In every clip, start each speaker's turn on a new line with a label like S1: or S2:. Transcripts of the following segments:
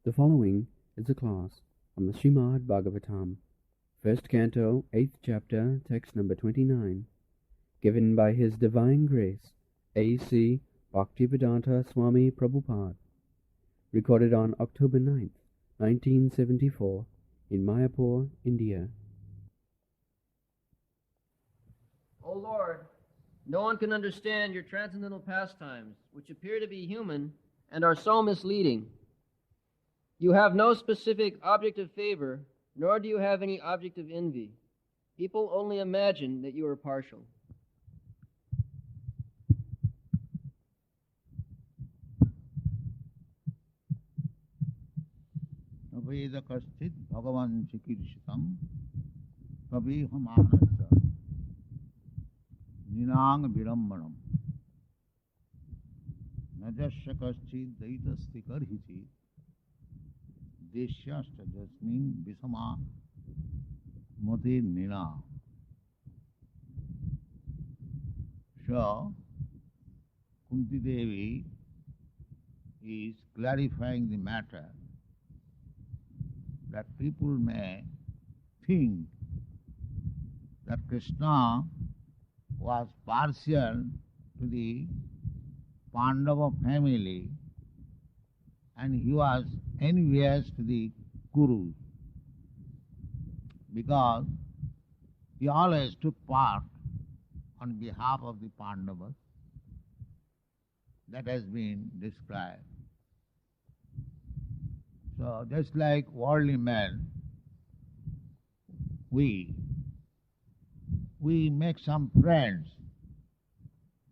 S1: The following is a class from the Srimad Bhagavatam, first canto, 8th chapter, text number 29, given by His Divine Grace, A.C. Bhaktivedanta Swami Prabhupada, recorded on October 9th, 1974, in Mayapur, India.
S2: O Lord, no one can understand your transcendental pastimes, which appear to be human and are so misleading. You have no specific object of favor, nor do you have any object of envy. People only imagine that you are partial.
S3: Veda kasthit bhagavan chikirshitam kabiham anasya ninang virambanam najasya kaschit daitasti karhichit deshyasta jasmin visama mati nina. So, Kunti Devi is clarifying the matter that people may think that Krishna was partial to the Pandava family and he was envious to the Kurus because he always took part on behalf of the Pandavas. That has been described. So just like worldly men, we make some friends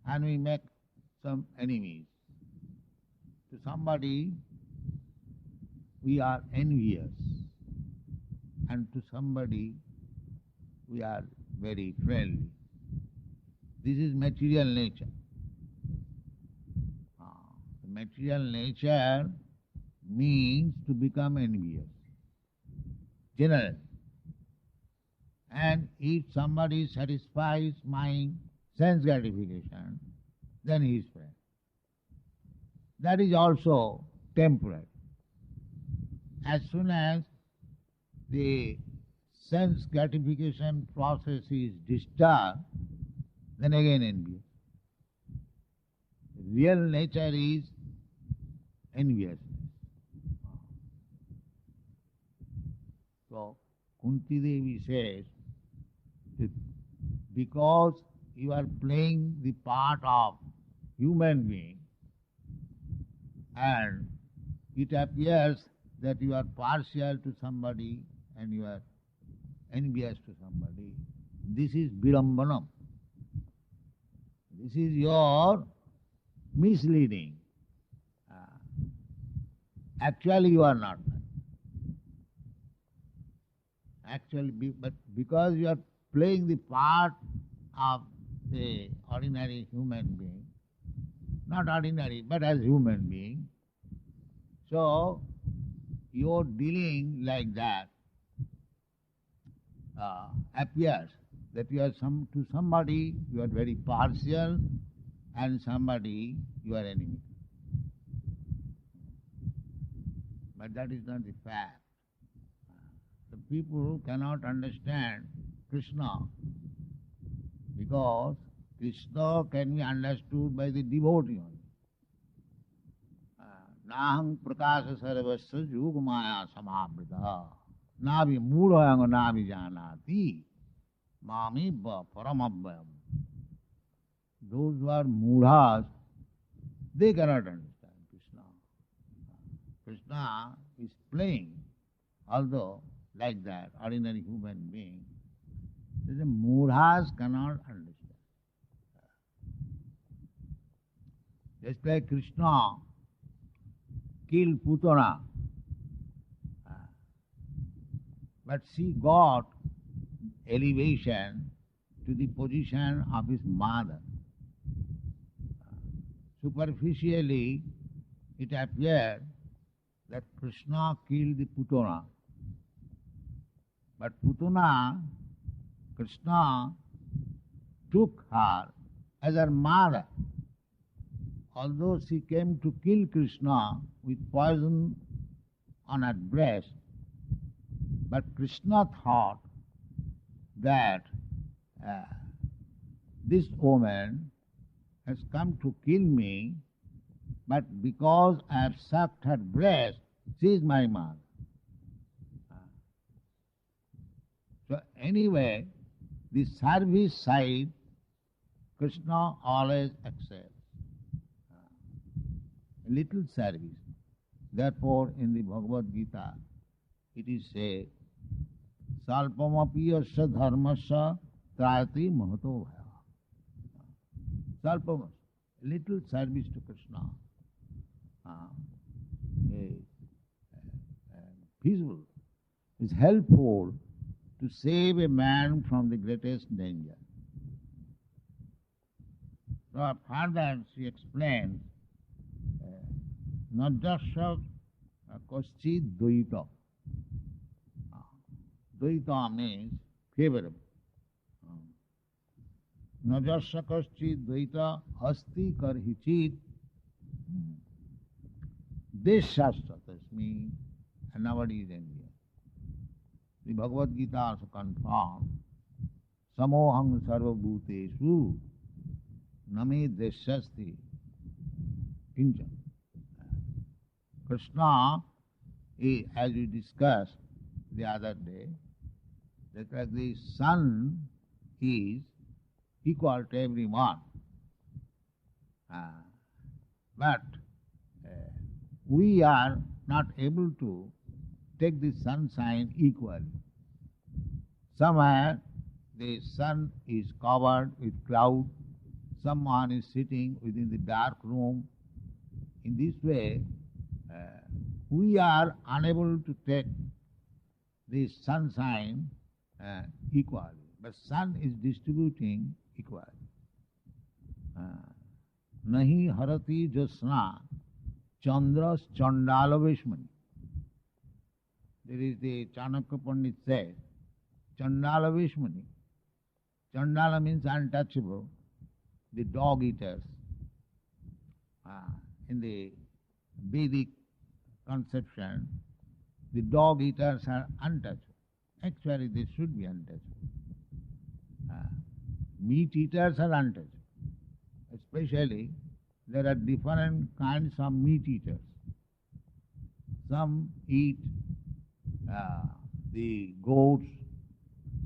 S3: and we make some enemies. To somebody we are envious and to somebody we are very friendly. This is material nature. Material nature means to become envious, generally. And if somebody satisfies my sense gratification, then he is friend. That is also temporary. As soon as the sense gratification process is disturbed, then again envious. The real nature is enviousness. So, Kunti Devi says that because you are playing the part of human being and it appears that you are partial to somebody and you are envious to somebody, this is virambanam. This is your misleading. Actually you are not that. Actually, but because you are playing the part of the ordinary human being, not ordinary, but as human being, so your dealing like that appears that you are to somebody you are very partial and somebody you are enemy. But that is not the fact. The people cannot understand Krishna because Krishna can be understood by the devotee only. Nahang prakasa sarvasya yugamaya samavrita navi mudhayanga navi janati mami paramabhyam. Those who are mudhas, they cannot understand Krishna. Krishna is playing, although like that, ordinary human being, the mudhas cannot understand. Just like Krishna killed Putana, but she got elevation to the position of his mother. Superficially, it appeared that Krishna killed the Putana. But Putana, Krishna took her as her mother. Although she came to kill Krishna with poison on her breast, but Krishna thought that this woman has come to kill me, but because I have sucked her breast, she is my mother. So anyway, the service side, Krishna always accepts. Little service. Therefore, in the Bhagavad Gita, it is said, Salpamapi yasya dharmasya trayati mahato bhaya. Salpam, little service to Krishna is peaceful, is helpful to save a man from the greatest danger. So further she explains, Najasya koschid dvaita. Dvaita means favorable. Najasya koschid dvaita hasti karhichit deshasya tasmi, and nobody is angry. The Bhagavad Gita also confirms, Samoham sarva bhuteshu name deshasti kincha. Krishna, as we discussed the other day, that the sun is equal to everyone. But we are not able to take the sunshine equally. Somewhere the sun is covered with cloud, someone is sitting within the dark room. In this way, we are unable to take the sunshine equally, but sun is distributing equally. Nahi harati jasna chandras chandala vishmani. There is the Chanakya Pandit says, Chandala vishmani. Chandala means untouchable, the dog eaters. In the Vedic conception, the dog eaters are untouchable. Actually, they should be untouchable. Meat eaters are untouchable. Especially, there are different kinds of meat eaters. Some eat the goats,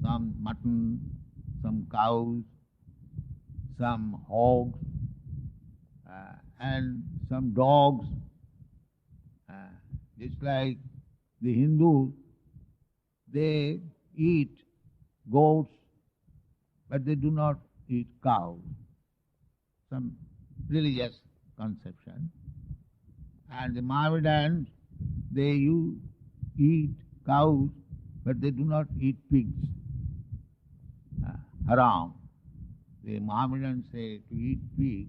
S3: some mutton, some cows, some hogs, and some dogs. Just like the Hindus, they eat goats, but they do not eat cows. Some religious conception. And the Mohammedans, they eat cows, but they do not eat pigs. Haram. The Mohammedans say to eat pig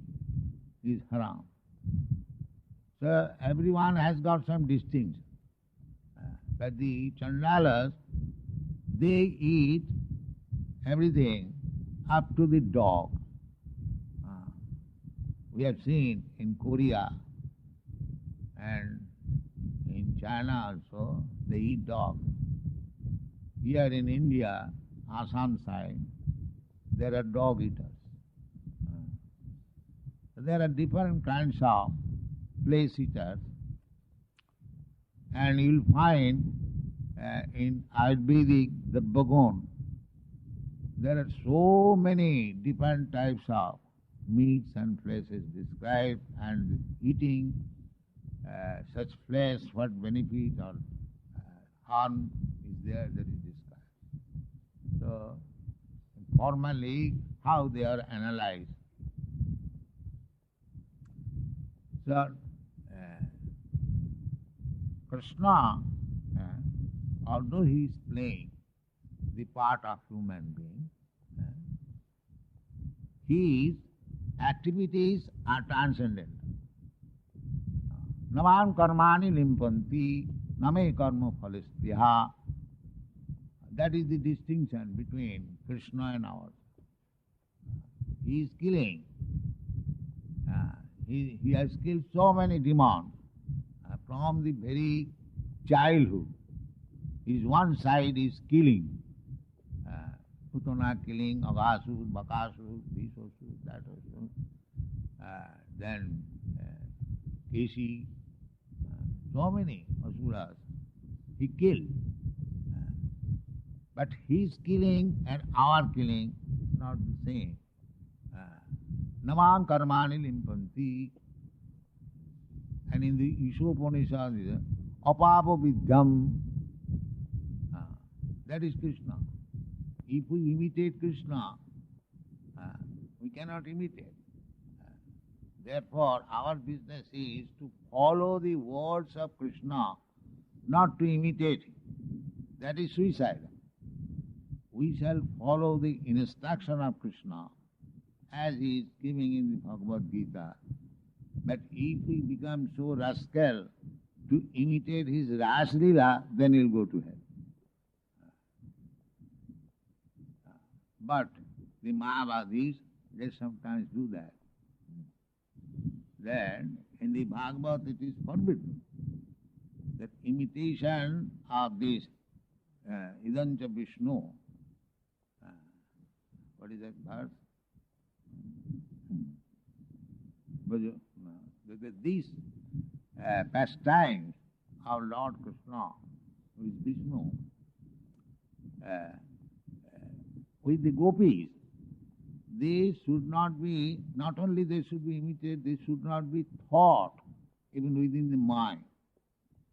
S3: is haram. So everyone has got some distinction. But the Chandalas, they eat everything up to the dog. We have seen in Korea and in China also, they eat dogs. Here in India, Assam side, there are dog eaters. There are different kinds of place eaters, and you'll find in Ayurvedic, the Bhagwan, there are so many different types of meats and fleshes described, and eating such flesh, what benefit or harm is there, that is described. So, formally, how they are analyzed. So, Krishna, although he is playing the part of human being, his activities are transcendental. Naman karmani limpanti, name karma phalistyaha. That is the distinction between Krishna and ours. He is killing. He has killed so many demons from the very childhood. His one side is killing. Putana killing, Aghasur, Bakasur, this also, that also. Then Keshi, so many Asuras he killed. But his killing and our killing is not the same. Namam karmani limpanti. And in the Ishopanishad is apapa vidyam. That is Krishna. If we imitate Krishna, we cannot imitate. Therefore, our business is to follow the words of Krishna, not to imitate him. That is suicide. We shall follow the instruction of Krishna as he is giving in the Bhagavad Gita. But if we become so rascal to imitate his Raslila, then he'll go to hell. But the Mayavadis, they sometimes do that. Then in the Bhagavad it is forbidden that imitation of this Idancha Vishnu. What is that verse? These pastimes of Lord Krishna, who is Vishnu, with the gopis, they should not be, not only they should be imitated, they should not be thought even within the mind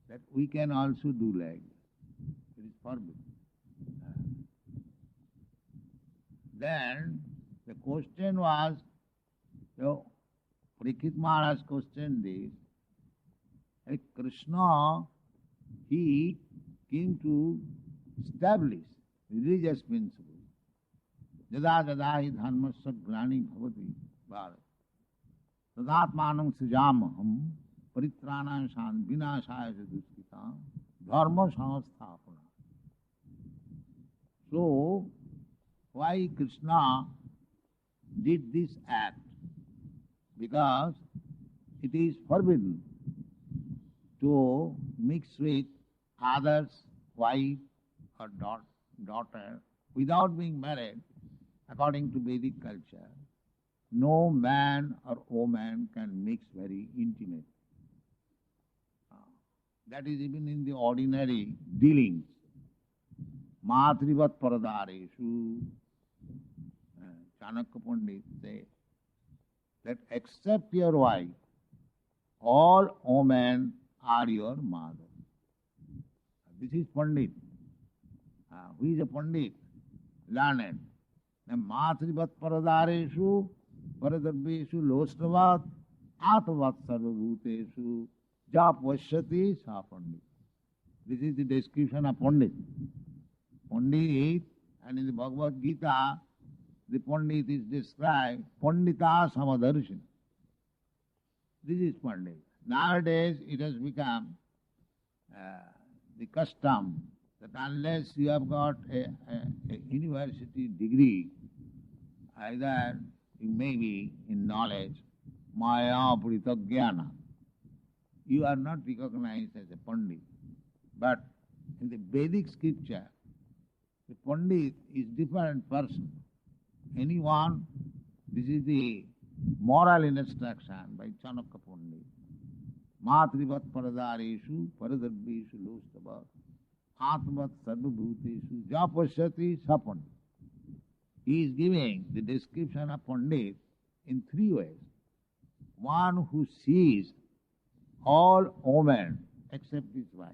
S3: that we can also do like this. It is forbidden. Then the question was, Parikshit Maharaj questioned this, Krishna, he came to establish religious principles. Jada jada hi dharmasya glani bhavati bharat. Tadatmanam srijamaham paritrana shan vinashaya duskita dharma samsthapana. So, why Krishna did this act? Because it is forbidden to mix with others' wife or daughter without being married. According to Vedic culture, no man or woman can mix very intimate. That is even in the ordinary dealings. Matrivat paradareshu, Chanakya Pandit says that except your wife, all women are your mother. This is Pandit. Who is a Pandit? Learned. Matrivat paradareshu, paradarbeshu lostavat, atavat sarvabhuteshu, japvashyati sa Pandit. This is the description of Pandit. Pandit, and in the Bhagavad Gita, the Pandit is described, Pandita Samadarshina. This is Pandit. Nowadays it has become the custom that unless you have got a university degree, either you may be in knowledge, maya pritaggyana, you are not recognized as a Pandit. But in the Vedic scripture, the Pandit is different person. Anyone, this is the moral instruction by Chanakya Pandit. Matrivat paradareshu paradarbeshu lostavat atmat sarvabhuteshu japashyati sa Pandit. He is giving the description of Pandit in three ways. One who sees all women except his wife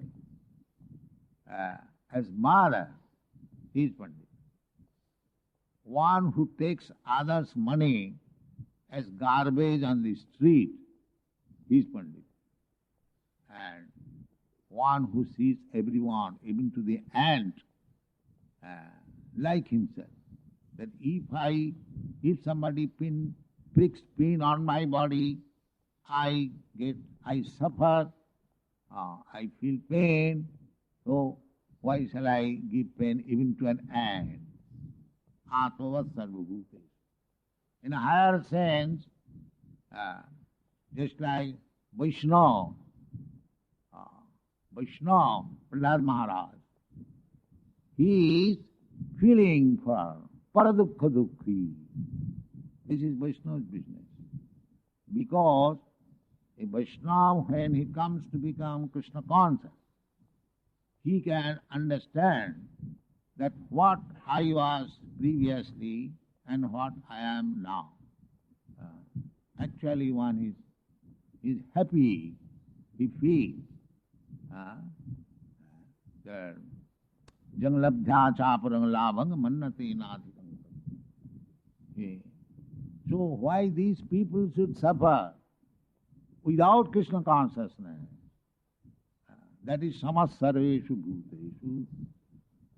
S3: as mother, he is Pandit. One who takes others' money as garbage on the street, he is Pandit. And one who sees everyone, even to the ant, like himself. That if somebody pricks pin on my body, I suffer, I feel pain, so why shall I give pain even to an ant? Atmavat sarvabhutes. In a higher sense, just like Vaishnava Vaishnava, Prahlad Maharaj, he is feeling for paradukha dukhi. This is Vaishnava's business. Because a Vaishnava, when he comes to become Krishna conscious, he can understand that what I was previously and what I am now. Actually, one is happy. He feels that jang labdhya chaparang labhang mannate nadhikam. So why these people should suffer without Krishna consciousness? That is samas sarveshu bhuteshu.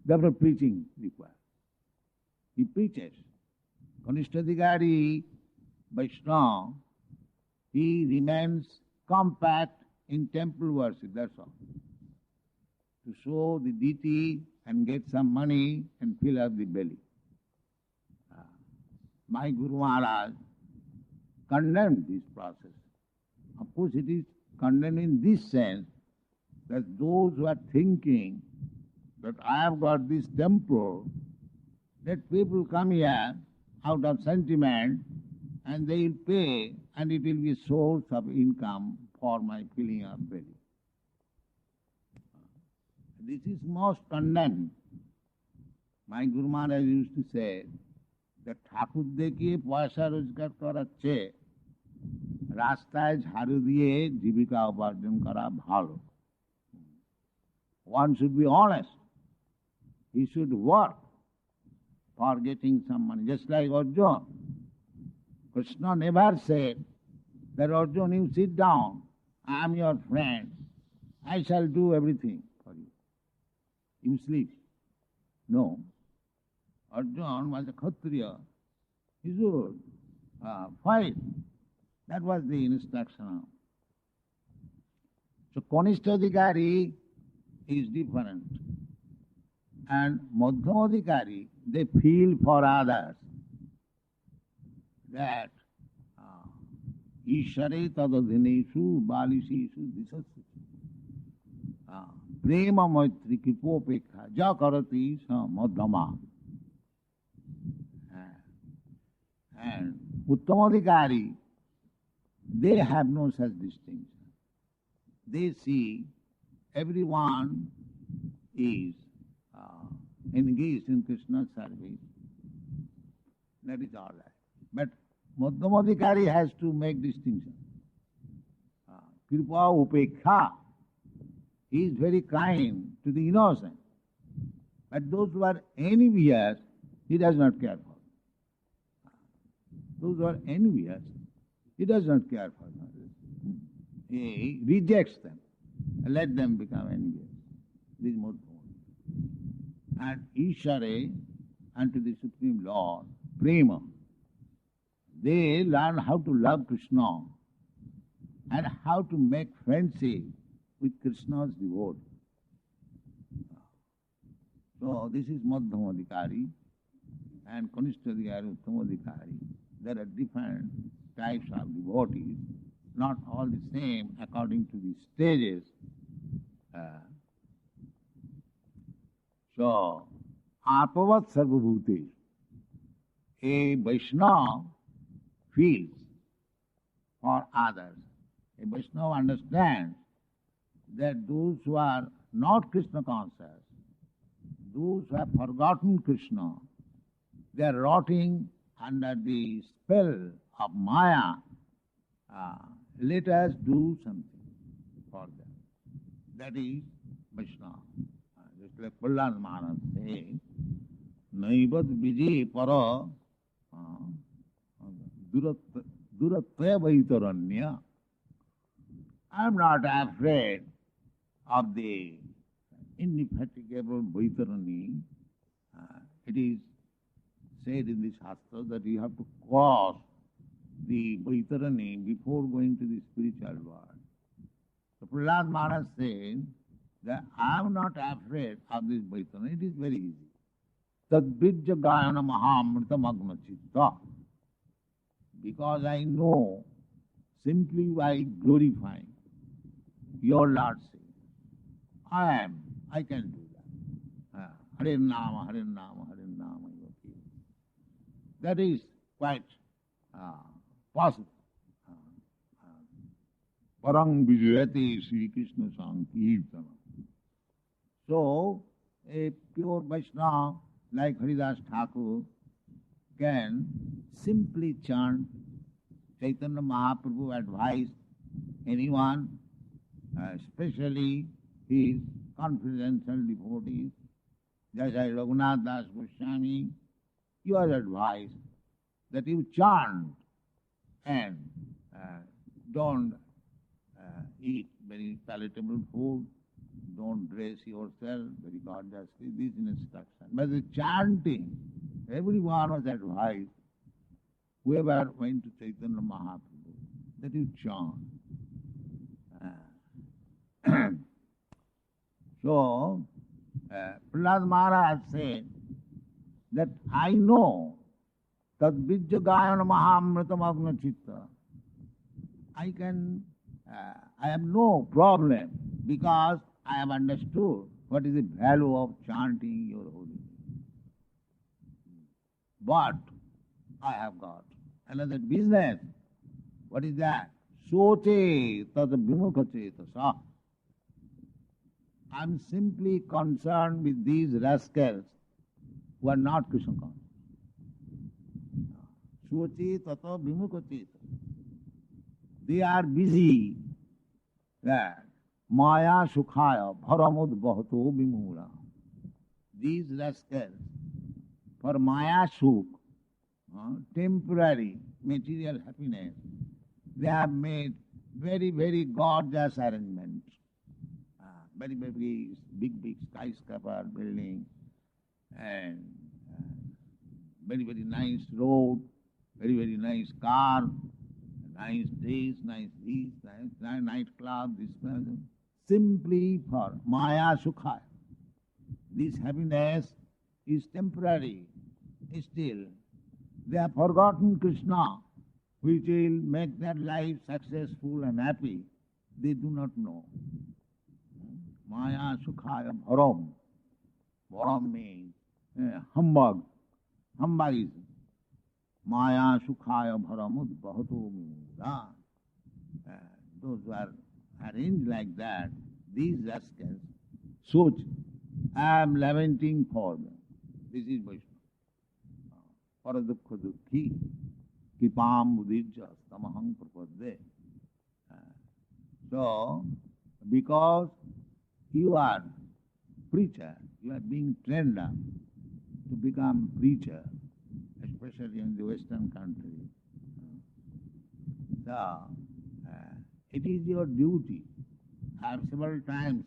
S3: Therefore preaching required. He preaches. Kanishtadhikari Vaishnava, he remains compact in temple worship, that's all. To show the deity and get some money and fill up the belly. My Guru Maharaj condemned this process. Of course it is condemned in this sense that those who are thinking that I have got this temple, let people come here out of sentiment and they will pay and it will be a source of income for my filling up belly. This is most condemned. My Guru Maharaj used to say that ঠাকুর দেখিয়ে পয়সা রোজগার করার চেয়ে রাস্তায় ঝাড়ু দিয়ে জীবিকা উপার্জন করা ভালো. One should be honest. He should work for getting some money, just like Arjuna. Krishna never said that Arjuna, you sit down, I am your friend, I shall do everything for you. You sleep. No. Arjuna was a Kshatriya. He should fight. That was the instruction. So Kanishtadhikari is different. And Madhyamadhikari, they feel for others that Ishare tadadhineshu baliseshu disasya prema maitri kipopekha ja karati sa madhyama. And Uttamadhikari, they have no such distinction. They see everyone is engaged in Krishna's service. That is all right. But Madhyamadhikari has to make distinction. Kripa upekha, he is very kind to the innocent. But those who are envious, he does not care for. Those who are envious, he does not care for them. He rejects them and let them become envious. This is Madhyamadhikari. And Ishare, unto the Supreme Lord, Prema, they learn how to love Krishna and how to make friendship with Krishna's devotee. So this is Madhyamadhikari and Kanishtadhikari, Uttamadhikari. There are different types of devotees, not all the same according to the stages. So, Atmavat Sarvabhutesh, a Vaishnava feels for others. A Vaishnava understands that those who are not Krishna conscious, those who have forgotten Krishna, they are rotting under the spell of Maya. Let us do something for them. That is Vaishnava. Just like Prahlad Maharaj says, Naivad Vijay Para Duratya Vaitaranya. I am not afraid of the indefatigable Vaitarani. It is said in the Shastra that you have to cross the Vaitarani before going to the spiritual world. So Prahlad Maharaj says that I am not afraid of this Vaitarani. It is very easy. Tadvijja gayana mahamritam agna chitta. Because I know simply by glorifying your Lordship, I can do that. Hare Nama, Hare Nama, Hare Nama. That is quite possible. Parang Vijayati Sri Krishna Sankirtana. So, a pure Vaishnava like Haridas Thakur can simply chant. Chaitanya Mahaprabhu advised anyone, especially his confidential devotees, just as Raghunath Das Goswami, he was advised that you chant and don't eat very palatable food, don't dress yourself very gorgeously, this instruction. But the chanting, everyone was advised, whoever went to Chaitanya Mahaprabhu, that you chant. So, Prahlad Maharaj said that I know tad vijja gayana mahamritam agna chitta. I have no problem because I have understood what is the value of chanting your holy name. But I have got another business. What is that? Soche tad vimukha chetasa. I am simply concerned with these rascals who are not Krishna conscious. Soche tata vimukha chetasa. They are busy that Maya Sukhaya Bharamud Bhato Vimura. These rascals, for Maya Sukh, temporary material happiness, they have made very, very gorgeous arrangements. Very, very big skyscraper building and very, very nice road, very, very nice car, nice this, nice nightclub, this person. Simply for Maya Sukha. This happiness is temporary. Still, they have forgotten Krishna, which will make their life successful and happy. They do not know. Maya Sukhaya Bharam. Bharam means humbug. Humbugism. Maya Sukhaya Bharamud Bhato Mimura. Those who are arranged like that, these rascals, Soch, I am lamenting for them. This is Vaishnava. Paradukha dukhi, kipam udijja tamaham prapadde. So, because you are preacher, you are being trained up to become preacher, especially in the Western country. So, it is your duty. I have several times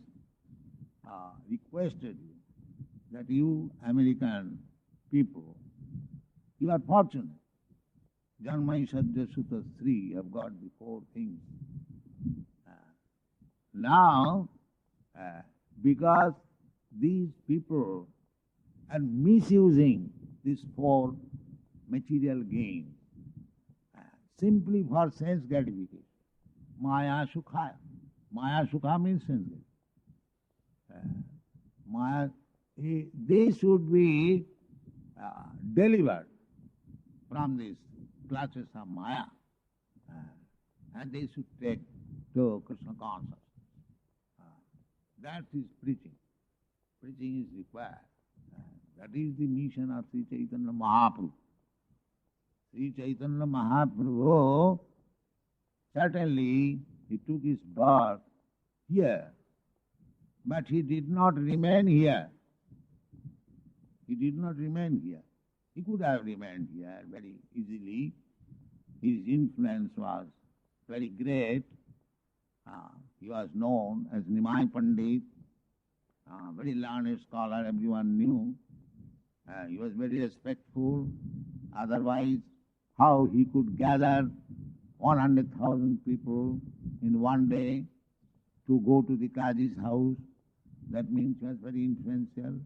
S3: requested you that you American people, you are fortunate. Janmai Sadhya Sutta 3 have got the four things. Now, because these people are misusing these four material gains simply for sense gratification. Maya Sukhaya. Maya Sukha means sense gratification. Maya, they should be delivered from these clutches of Maya and they should take to Krishna consciousness. That is preaching. Preaching is required. That is the mission of Sri Chaitanya Mahaprabhu. Sri Chaitanya Mahaprabhu, certainly he took his birth here, but he did not remain here. He did not remain here. He could have remained here very easily. His influence was very great. He was known as Nimai Pandit, very learned scholar, everyone knew. He was very respectful. Otherwise, how he could gather 100,000 people in one day to go to the Qazi's house, that means he was very influential.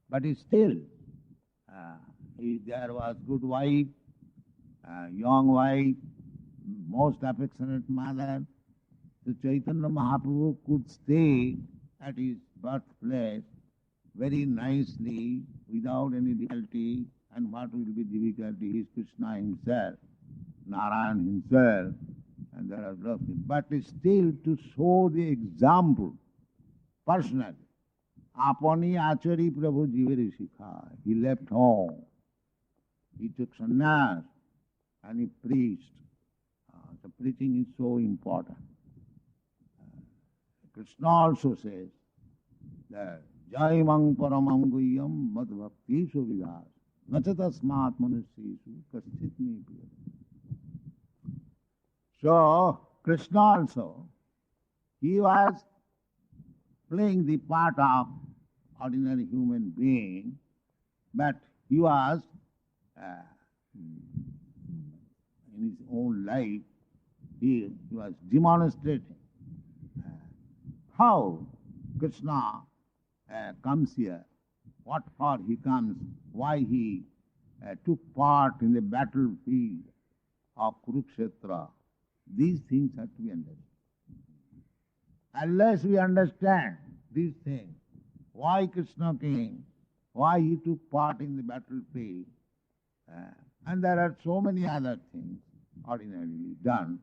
S3: But still, there was good wife, young wife, most affectionate mother, So Chaitanya Mahaprabhu could stay at his birthplace very nicely without any difficulty. And what will be difficulty? He is Krishna himself, Narayan himself, and there are lots of things. But still to show the example personally. Apani achari Prabhu jivere sikha. He left home. He took sannyas and he preached. So preaching is so important. Krishna also says that Jaimang paramang guhyam mad bhakti suvidas nachatasmat manusyesu kaschit me priya. So Krishna also, he was playing the part of ordinary human being, but he was in his own life, he was demonstrating how Krishna comes here, what for he comes, why he took part in the battlefield of Kurukshetra. These things have to be understood. Unless we understand these things, why Krishna came, why he took part in the battlefield, and there are so many other things ordinarily done,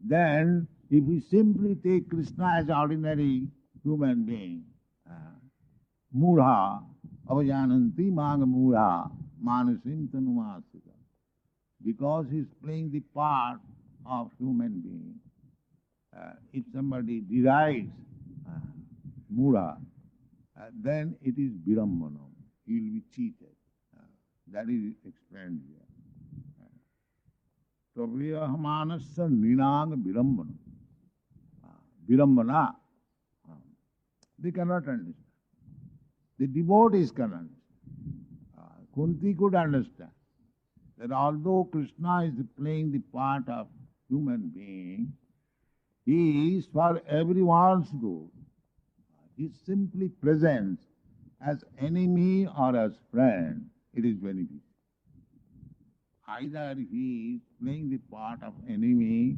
S3: then if we simply take Krishna as ordinary human being, mudha, avajananti maga mudha, manasim tanumasita, because he is playing the part of human being. If somebody derides mudha, then it is virambanam. He will be cheated. That is explained here. Taviyahamanasya ninang virambanam. Virambana. They cannot understand. The devotees can understand. Kunti could understand that although Krishna is playing the part of human being, he is for everyone's good. His simply presence as enemy or as friend, it is beneficial. Either he is playing the part of enemy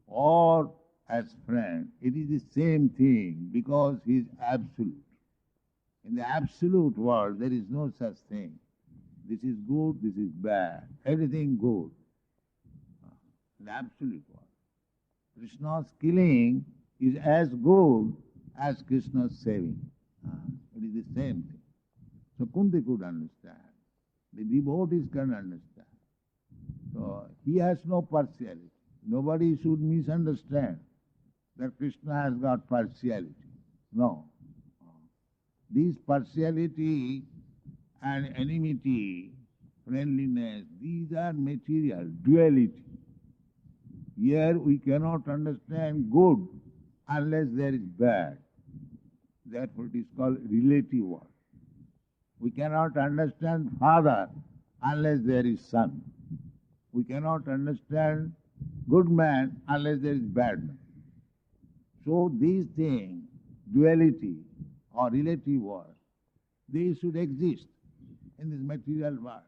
S3: or as friend, it is the same thing because he is absolute. In the absolute world, there is no such thing. This is good, this is bad, everything good. In the absolute world. Krishna's killing is as good as Krishna's saving. It is the same thing. So Kunti could understand. The devotees can understand. So he has no partiality. Nobody should misunderstand that Krishna has got partiality. No. These partiality and enmity, friendliness, these are material, duality. Here we cannot understand good unless there is bad. Therefore it is called relative world. We cannot understand father unless there is son. We cannot understand good man unless there is bad man. So these things, duality or relative world, they should exist in this material world.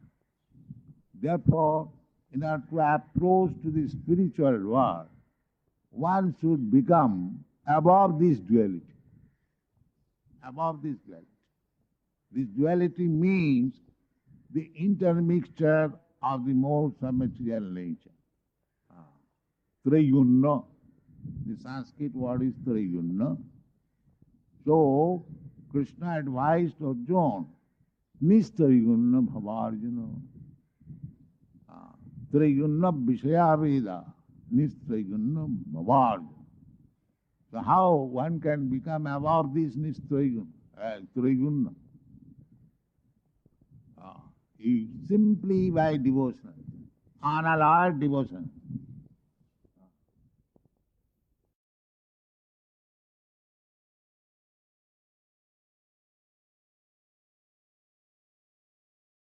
S3: Therefore, in order to approach to the spiritual world, one should become above this duality. Above this duality. This duality means the intermixture of the modes of material nature. Trayunna. The Sanskrit word is Trayunna. So, Krishna advised Arjuna, Nistarayunna bhavarjuna. Trayunna Vishaya Veda, Nistrayunna bhavarjuna. So how one can become above this Trayunna? Simply by devotion, unalloyed devotion.